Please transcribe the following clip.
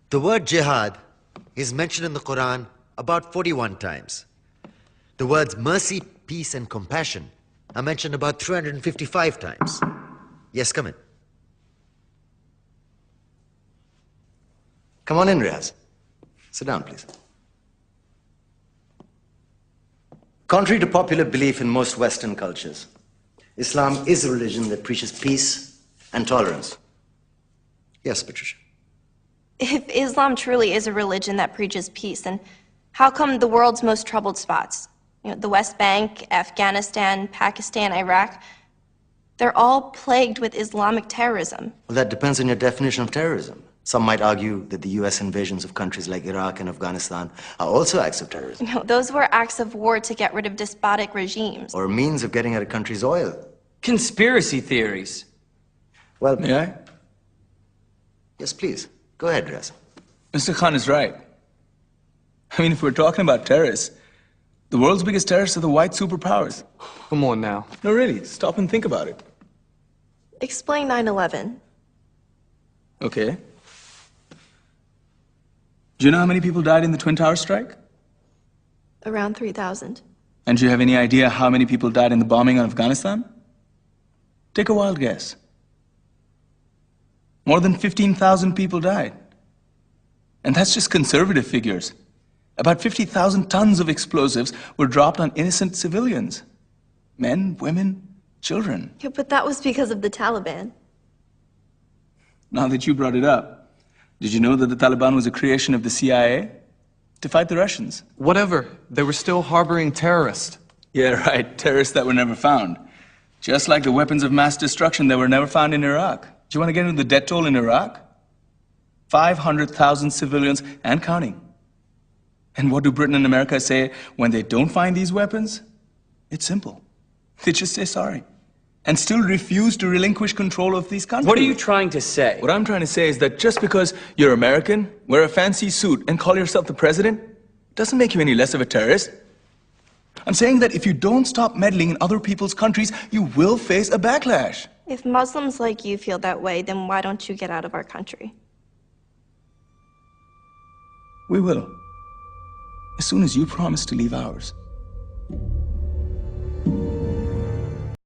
The word jihad is mentioned in the Quran about 41 times. The words mercy, peace, and compassion are mentioned about 355 times. Yes, come in. Come on in, Riaz. Sit down, please. Contrary to popular belief in most Western cultures, Islam is a religion that preaches peace and tolerance. Yes, Patricia. If Islam truly is a religion that preaches peace, then how come the world's most troubled spots, the West Bank, Afghanistan, Pakistan, Iraq, they're all plagued with Islamic terrorism? Well, that depends on your definition of terrorism. Some might argue that the U.S. invasions of countries like Iraq and Afghanistan are also acts of terrorism. No, those were acts of war to get rid of despotic regimes. Or a means of getting at a country's oil. Conspiracy theories. Well, May I? Yes, please. Go ahead, Riaz. Mr. Khan is right. I mean, if we're talking about terrorists, the world's biggest terrorists are the white superpowers. Come on now. No, really, stop and think about it. Explain 9/11. Okay. Do you know how many people died in the Twin Towers strike? Around 3,000. And do you have any idea how many people died in the bombing of Afghanistan? Take a wild guess. More than 15,000 people died. And that's just conservative figures. About 50,000 tons of explosives were dropped on innocent civilians. Men, women, children. Yeah, but that was because of the Taliban. Now that you brought it up, did you know that the Taliban was a creation of the CIA to fight the Russians? Whatever. They were still harboring terrorists. Yeah, right. Terrorists that were never found. Just like the weapons of mass destruction that were never found in Iraq. Do you want to get into the death toll in Iraq? 500,000 civilians and counting. And what do Britain and America say when they don't find these weapons? It's simple. They just say sorry. And still refuse to relinquish control of these countries. What are you trying to say? What I'm trying to say is that just because you're American, wear a fancy suit, and call yourself the president, doesn't make you any less of a terrorist. I'm saying that if you don't stop meddling in other people's countries, you will face a backlash. If Muslims like you feel that way, then why don't you get out of our country? We will. As soon as you promise to leave ours.